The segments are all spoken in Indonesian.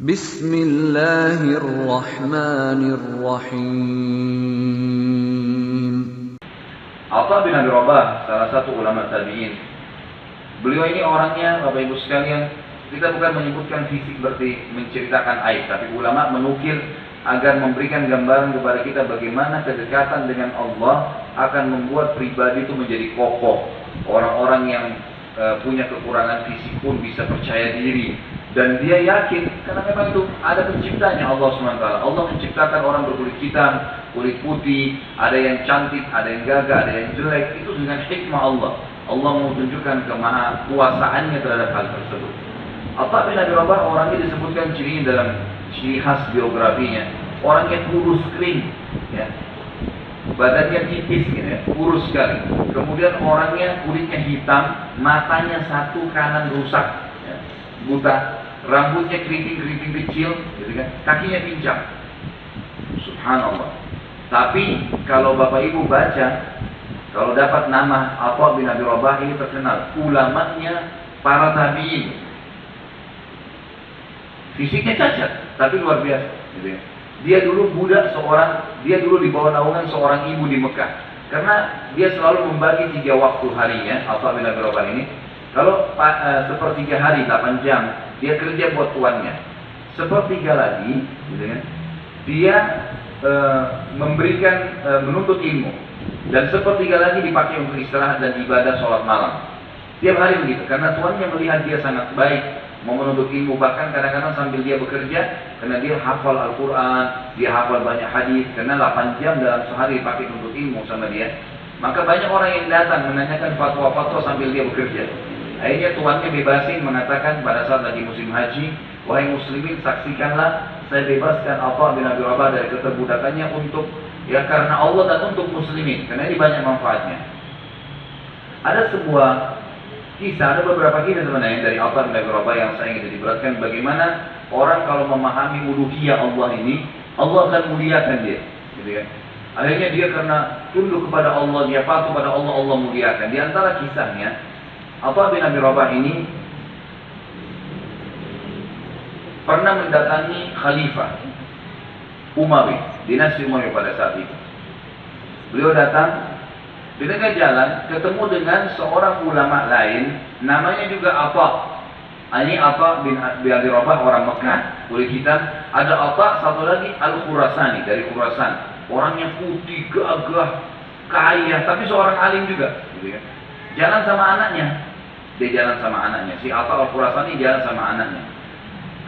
Bismillahirrahmanirrahim. Atha bin Abi Rabah, salah satu ulama tabi'in. Beliau ini orangnya, Bapak Ibu sekalian, kita bukan menyebutkan fisik berarti menceritakan aib, tapi ulama menukil agar memberikan gambaran kepada kita bagaimana kedekatan dengan Allah akan membuat pribadi itu menjadi kokoh. Orang-orang yang punya kekurangan fisik pun bisa percaya diri dan dia yakin karena memang itu ada penciptanya Allah SWT. Allah menciptakan orang berkulit hitam, kulit putih, ada yang cantik, ada yang gagah, ada yang jelek. Itu dengan hikmah Allah. Allah mau tunjukkan kemahakuasaannya terhadap hal tersebut. Atha bin Abi Rabah orangnya disebutkan ciri dalam ciri khas biografinya, orangnya kurus kering, ya. Badannya tipis gitu ya, kurus sekali. Kemudian orangnya kulitnya hitam, matanya satu kanan rusak, ya, buta, rambutnya keriting-keriting kecil, gitu kan, kakinya pincang. Subhanallah. Tapi kalau Bapak Ibu baca, kalau dapat nama Atha bin Abi Rabah ini terkenal, ulamanya para tabi'in. Fisiknya cacat, tapi luar biasa, gitu ya. Dia dulu dia dulu di bawah naungan seorang ibu di Mekah. Karena dia selalu membagi 3 waktu harinya, Atha bin Abi Rabah ini. Kalau sepertiga hari, 8 jam, dia kerja buat tuannya. Sepertiga lagi, gitu kan, dia menuntut ilmu. Dan sepertiga lagi dipakai untuk istirahat dan ibadah sholat malam. Tiap hari begitu, karena tuannya melihat dia sangat baik, mau menuntut ilmu, bahkan kadang-kadang sambil dia bekerja, karena dia hafal Al-Quran, dia hafal banyak hadis, karena 8 jam dalam sehari dipakai untuk ilmu sama dia. Maka banyak orang yang datang menanyakan fatwa-fatwa sambil dia bekerja. Akhirnya tuannya bebasin, mengatakan pada saat lagi musim haji, wahai muslimin, saksikanlah saya bebaskan Atha bin Abi Rabah dari keterbudakannya untuk, ya, karena Allah dan untuk muslimin, karena ini banyak manfaatnya. Ada sebuah kisah, ada beberapa kisah sebenarnya dari Atha bin Abi Rabah yang saya ingin diperhatikan bagaimana orang kalau memahami uluhiyah Allah ini, Allah akan muliakan dia, gitu kan. Akhirnya dia karena tunduk kepada Allah, dia patuh pada Allah, Allah muliakan. Di antara kisahnya, Atha bin Abi Rabah ini pernah mendatangi Khalifah Umawi, dinasti Umawi pada saat itu. Beliau datang di tengah jalan, ketemu dengan seorang ulama lain, namanya juga Atha. Ini Atha bin Abi Rabah, orang Mekah, kulit hitam. Ada Atha, satu lagi Al-Khurasani, dari Khurasan. Orangnya putih, gagah, kaya, tapi seorang alim juga, gitu ya. Jalan sama anaknya. Dia jalan sama anaknya. Si Atha Al-Khurasani jalan sama anaknya.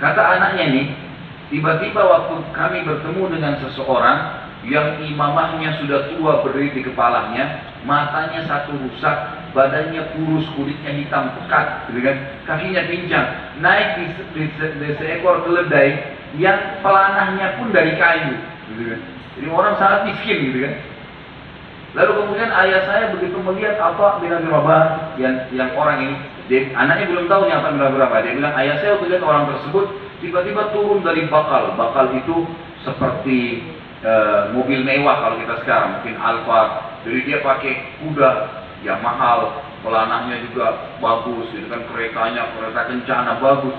Kata anaknya nih, tiba-tiba waktu kami bertemu dengan seseorang yang imamahnya sudah tua berdiri di kepalanya, matanya satu rusak, badannya kurus, kulitnya hitam pekat, gitu kan, kakinya pincang, naik di seekor keledai yang pelanahnya pun dari kayu, gitu kan. Jadi orang sangat miskin, gitu kan. Lalu kemudian ayah saya begitu melihat Atha bin Abi Rabah yang orang ini, anaknya belum tahu nih Atha bin Abi Rabah. Dia bilang, ayah saya waktu lihat orang tersebut tiba-tiba turun dari bakal. Bakal itu seperti mobil mewah kalau kita sekarang, mungkin Alfa. Jadi dia pakai kuda yang mahal, pelanahnya juga bagus, gitu kan, kereta kencana bagus.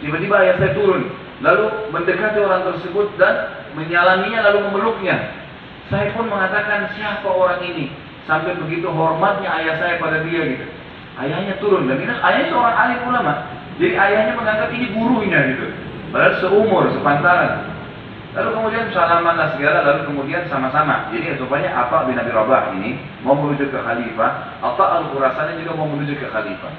Tiba-tiba ayah saya turun, lalu mendekati orang tersebut dan menyalaminya lalu memeluknya. Saya pun mengatakan, siapa orang ini? Sampai begitu hormatnya ayah saya pada dia, gitu. Ayahnya turun, dan ini ayahnya seorang alim ulama. Jadi ayahnya menganggap ini gurunya, gitu. Padahal seumur, sepantaran. Lalu kemudian salamanlah segala, lalu kemudian sama-sama. Jadi rupanya Atha bin Abi Rabah ini mau menuju ke Khalifah, Atha Al-Khurasani juga mau menuju ke Khalifah.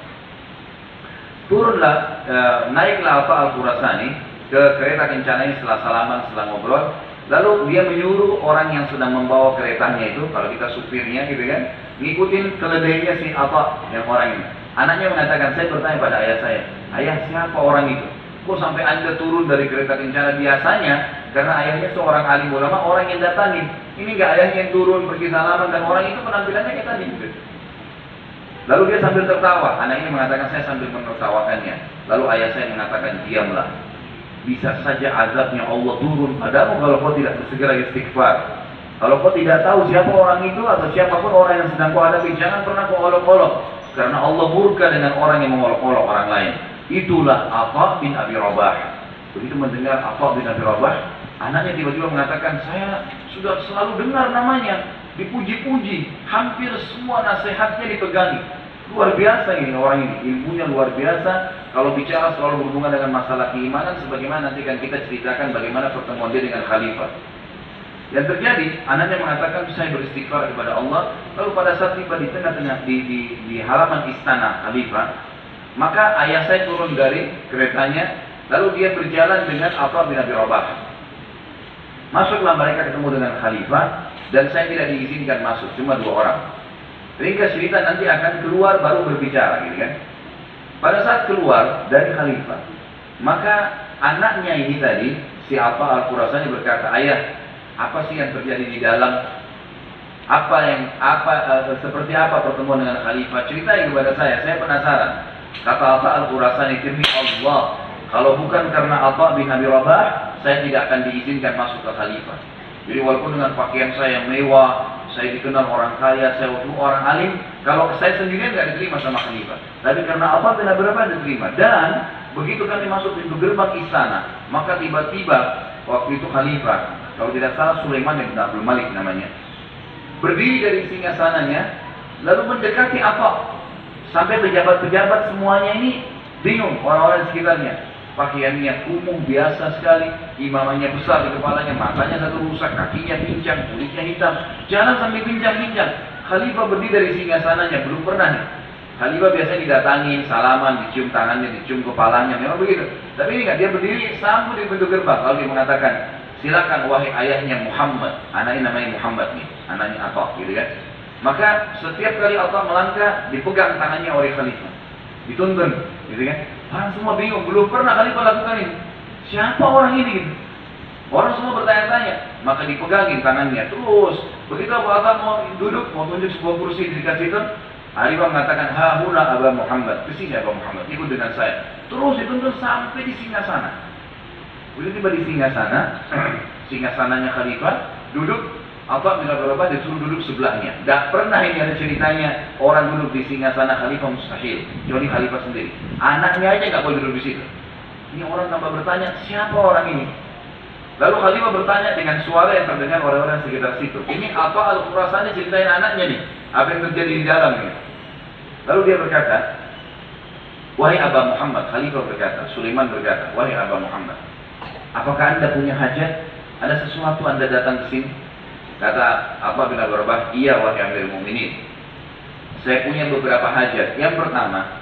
Turunlah, naiklah Atha Al-Khurasani ke kereta kencana ini setelah salaman, setelah ngobrol. Lalu dia menyuruh orang yang sedang membawa keretanya itu, kalau kita supirnya gitu kan, ngikutin keledainya si Atha yang orang ini. Anaknya mengatakan, saya bertanya pada ayah saya, ayah siapa orang itu? Kok sampai anda turun dari kereta kencana? Biasanya, karena ayahnya seorang alim ulama, orang yang datangin. Ini enggak ayahnya yang turun pergi salaman, dan orang itu penampilannya kayak tadi. Lalu dia sambil tertawa. Anak ini mengatakan, saya sambil menertawakannya. Lalu ayah saya mengatakan, diamlah. Bisa saja azabnya Allah turun padamu kalau kau tidak segera istighfar. Kalau kau tidak tahu siapa orang itu atau siapapun orang yang sedang kau hadapi, jangan pernah kau olok-olok. Karena Allah murka dengan orang yang mengolok-olok orang lain. Itulah Atha bin Abi Rabah. Begitu mendengar Atha bin Abi Rabah, anaknya tiba-tiba mengatakan, saya sudah selalu dengar namanya, dipuji-puji, hampir semua nasihatnya dipegangi. Luar biasa ini orang ini, ilmunya luar biasa. Kalau bicara selalu berhubungan dengan masalah keimanan, sebagaimana nanti kan kita ceritakan bagaimana pertemuan dia dengan khalifah. Yang terjadi, anaknya mengatakan, saya beristighfar kepada Allah. Lalu pada saat tiba di tengah-tengah di halaman istana khalifah, maka ayah saya turun dari keretanya, lalu dia berjalan dengan Atha bin Abi Rabah. Masuklah mereka ketemu dengan khalifah, dan saya tidak diizinkan masuk, cuma 2 orang. Ringkas cerita nanti akan keluar baru berbicara, gitu kan? Pada saat keluar dari khalifah, maka anaknya ini tadi, si Atha Al-Khurasani berkata, ayah, apa sih yang terjadi di dalam? Seperti apa pertemuan dengan khalifah? Ceritain kepada saya penasaran. Kata Atha Al-Khurasani, demi Allah, kalau bukan karena Atha bin Abi Rabah, saya tidak akan diizinkan masuk ke khalifah. Jadi walaupun dengan pakaian saya yang mewah, saya dikenal orang kaya, saya orang alim, kalau saya sendirian nggak diterima sama khalifah. Tapi karena Atha bin Abi Rabah diterima. Dan begitu kami masuk pintu gerbang istana, maka tiba-tiba waktu itu khalifah, kalau tidak salah Sulaiman bin Abdul Malik namanya, berdiri dari singgasananya, lalu mendekati Atha. Sampai pejabat-pejabat semuanya ini bingung, orang-orang di sekitarnya. Pakaiannya kumuh biasa sekali, imamannya besar di kepalanya, matanya satu rusak, kakinya pincang, kulitnya hitam, jalan sambil pincang-pincang. Khalifah berdiri dari singgasananya, belum pernah nih. Khalifah biasanya didatangin, salaman, dicium tangannya, dicium kepalanya, memang begitu. Tapi ini enggak, dia berdiri sambut di pintu gerbang, lalu dia mengatakan, silakan wahai ayahnya Muhammad. Anaknya namanya Muhammad nih, anaknya Atha, gitu kan. Maka setiap kali Atha melangkah, dipegang tangannya oleh khalifah, dituntun, gitu kan. Orang semua bingung, belum pernah khalifah lakukan ini. Siapa orang ini? Gitu. Orang semua bertanya-tanya, maka dipegangin tangannya terus. Begitu Abu Atha mau duduk, mau tunjuk sebuah kursi di dekat situ, khalifah mengatakan, hahuna Aba Muhammad, kesini Aba Muhammad, ikut dengan saya. Terus dituntun sampai di singgasana. Begitu tiba di singgasana, singgasananya khalifah, duduk, Atha bin Abi Rabah disuruh duduk sebelahnya. Tidak pernah ini ada ceritanya orang duduk di singgasana khalifah, mustahil. Kecuali khalifah sendiri. Anaknya aja nggak boleh duduk di situ. Ini orang tambah bertanya, siapa orang ini? Lalu khalifah bertanya dengan suara yang terdengar orang-orang sekitar situ. Ini Atha Al-Khurasani ceritain anaknya nih, apa yang terjadi di dalamnya. Lalu dia berkata, wahai Aba Muhammad, khalifah berkata, Sulaiman berkata, wahai Aba Muhammad, apakah anda punya hajat? Ada sesuatu anda datang ke sini? Kata Atha bin Abi Rabah, iya wahai Amirul Mukminin. Saya punya beberapa hajat. Yang pertama,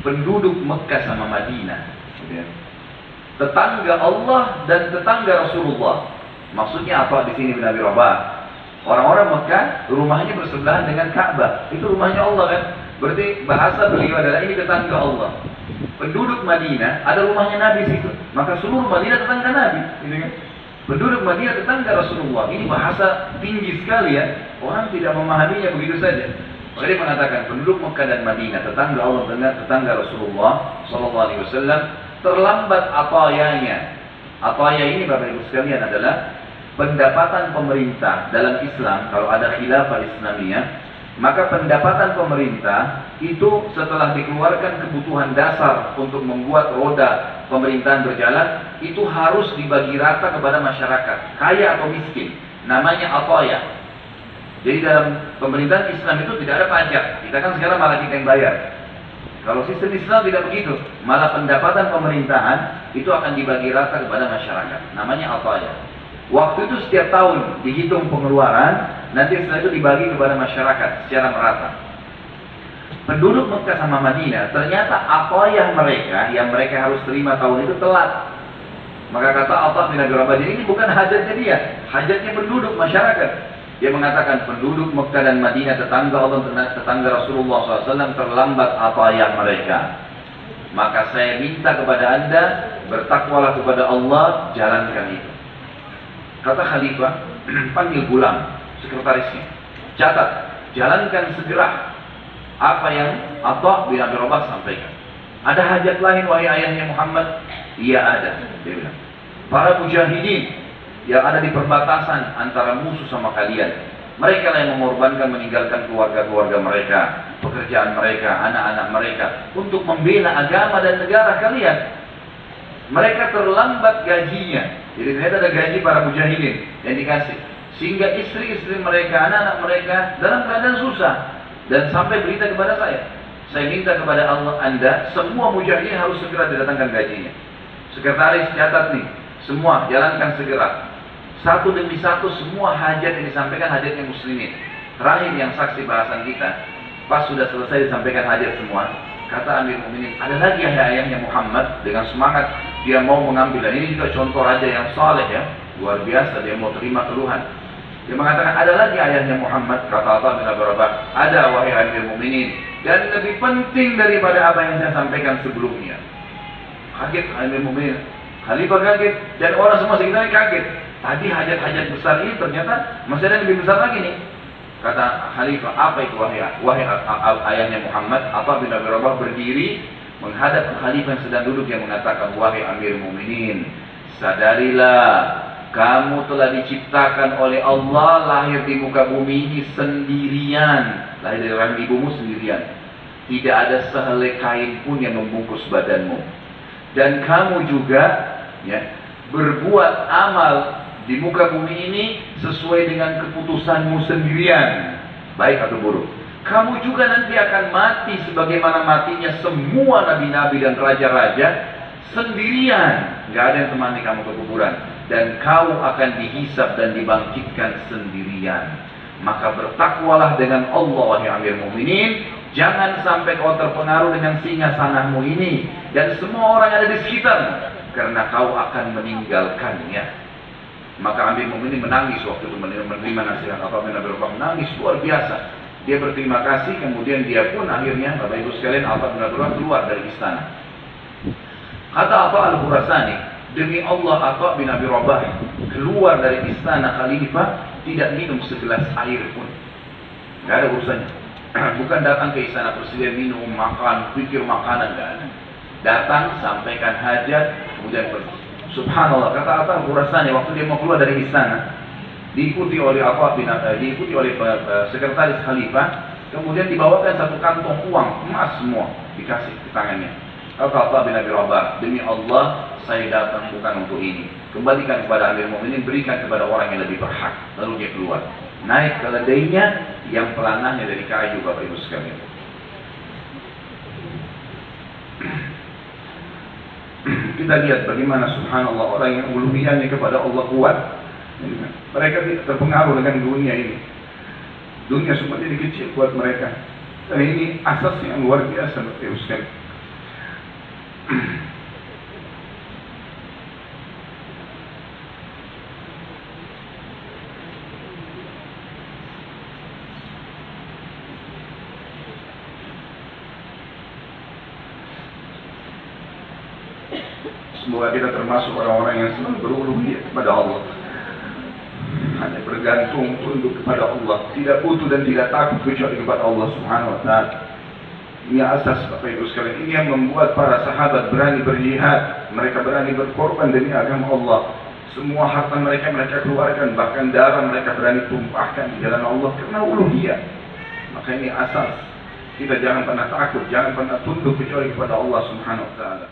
penduduk Mekah sama Madinah, tetangga Allah dan tetangga Rasulullah. Maksudnya apa di sini bin Abi Rabah? Orang-orang Mekah rumahnya bersebelahan dengan Ka'bah. Itu rumahnya Allah kan? Berarti bahasa beliau adalah ini tetangga Allah. Penduduk Madinah ada rumahnya Nabi situ. Maka seluruh Madinah tetangga Nabi, gitu kan? Penduduk Madinah tetangga Rasulullah. Ini bahasa tinggi sekali ya. Orang tidak memahaminya begitu saja. Maka dia mengatakan penduduk Mekah dan Madinah, tetangga Allah dan tetangga Rasulullah Sallallahu Alaihi Wasallam, terlambat atayanya. Ataya ini Bapak Ibu sekalian adalah pendapatan pemerintah dalam Islam. Kalau ada khilafah Islamiyah, maka pendapatan pemerintah itu setelah dikeluarkan kebutuhan dasar untuk membuat roda pemerintahan berjalan, itu harus dibagi rata kepada masyarakat, kaya atau miskin. Namanya ataya. Jadi dalam pemerintahan Islam itu tidak ada pajak. Kita kan sekarang malah kita yang bayar. Kalau sistem Islam tidak begitu, malah pendapatan pemerintahan itu akan dibagi rata kepada masyarakat. Namanya ataya. Waktu itu setiap tahun dihitung pengeluaran, nanti setelah itu dibagi kepada masyarakat secara merata. Penduduk Mekah sama Madinah, ternyata atayah mereka yang mereka harus terima tahun itu telat. Maka kata Atha bin Abi Rabah, jadi ini bukan hajatnya dia, hajatnya penduduk masyarakat. Dia mengatakan penduduk Mekah dan Madinah, tetangga Allah dan tetangga Rasulullah SAW terlambat atayah mereka. Maka saya minta kepada anda, bertakwalah kepada Allah, jalankan itu. Kata khalifah, panggil Gulam, sekretarisnya. Catat, jalankan segera apa yang Atha bin Abi Rabah sampaikan. Ada hajat lain wahai ayahnya Muhammad? Iya ada, dia bilang. Para mujahidin yang ada di perbatasan antara musuh sama kalian, mereka yang mengorbankan, meninggalkan keluarga-keluarga mereka, pekerjaan mereka, anak-anak mereka, untuk membela agama dan negara kalian. Mereka terlambat gajinya. Jadi ternyata ada gaji para mujahidin yang dikasih. Sehingga istri-istri mereka, anak-anak mereka dalam keadaan susah. Dan sampai berita kepada saya minta kepada Allah Anda, semua mujahidin harus segera didatangkan gajinya. Sekretaris catat nih, semua jalankan segera. Satu demi satu semua hajat yang disampaikan hajatnya muslimin. Terakhir yang saksi bahasan kita, pas sudah selesai disampaikan hajat semua, kata Amir Mu'minin, ada lagi ayahnya Muhammad dengan semangat dia mau mengambil. Dan ini juga contoh raja yang saleh ya, luar biasa, dia mau terima keluhan. Dia mengatakan ada lagi ayahnya Muhammad, kata Atha bin Abi Rabah, ada wahai Amir Mu'minin, dan lebih penting daripada apa yang saya sampaikan sebelumnya. Kaget Amir Mu'minin, Khalifah kaget, dan orang semua sekitarnya kaget. Tadi hajat-hajat besar ini ternyata masih ada yang lebih besar lagi nih. Kata Khalifah, apa itu wahai ayahnya Muhammad? Atha bin Abi Rabah berdiri menghadap Khalifah yang sedang duduk, yang mengatakan, wahai Amir Mu'minin, sadarilah kamu telah diciptakan oleh Allah, lahir di muka bumi ini sendirian, lahir dari rahim ibumu sendirian. Tidak ada sehelai kain pun yang membungkus badanmu. Dan kamu juga ya, berbuat amal di muka bumi ini sesuai dengan keputusanmu sendirian, baik atau buruk. Kamu juga nanti akan mati sebagaimana matinya semua nabi-nabi dan raja-raja sendirian. Gak ada yang temani kamu ke kuburan. Dan kau akan dihisab dan dibangkitkan sendirian. Maka bertakwalah dengan Allah wahai Amir Mu'minin. Jangan sampai kau terpengaruh dengan singgasanahmu ini dan semua orang yang ada di sekitarmu, karena kau akan meninggalkannya. Maka Amir Mu'minin menangis waktu itu menerima nasihat Atha bin Abi Rabah, menangis luar biasa. Dia berterima kasih, kemudian dia pun akhirnya, Bapak Ibu sekalian, Atha bin Abi Rabah keluar dari istana. Kata Atha al-Khurasani, demi Allah Atha bin Abi Rabah keluar dari istana Khalifah tidak minum segelas air pun. Gak ada urusannya. Bukan datang ke istana presiden minum, makan, pikir makanan, gak ada. Datang, sampaikan hajat, kemudian pergi. Subhanallah, kata Atha al-Khurasani waktu dia mau keluar dari istana, diikuti oleh sekretaris Khalifah, kemudian dibawakan satu kantong uang emas semua dikasih ke tangannya. Kata Atha bin Abi Rabah, demi Allah saya datang bukan untuk ini. Kembalikan kepada Amir Mu'minin, berikan kepada orang yang lebih berhak. Lalu dia keluar, naik keledainya yang pelanahnya dari kayu, Bapak Ibu sekalian. Kita lihat bagaimana subhanallah orang yang uluhiyahnya kepada Allah kuat. Mereka tidak terpengaruh dengan dunia ini. Dunia semua jadi kecil buat mereka. Dan ini asas yang luar biasa, Bapak Ibu sekalian. Semoga kita termasuk orang-orang yang selalu beruluhiyah kepada Allah, hanya bergantung tunduk kepada Allah, tidak butuh dan tidak takut kecuali kepada Allah Subhanahu wa Ta'ala. Ini asas Bapak Ibu sekalian. Ini yang membuat para sahabat berani berjihad, mereka berani berkorban demi agama Allah. Semua harta mereka keluarkan, bahkan darah mereka berani tumpahkan di jalan Allah karena uluhiyah. Maka ini asas. Kita jangan pernah takut, jangan pernah tunduk kecuali kepada Allah Subhanahu wa Ta'ala.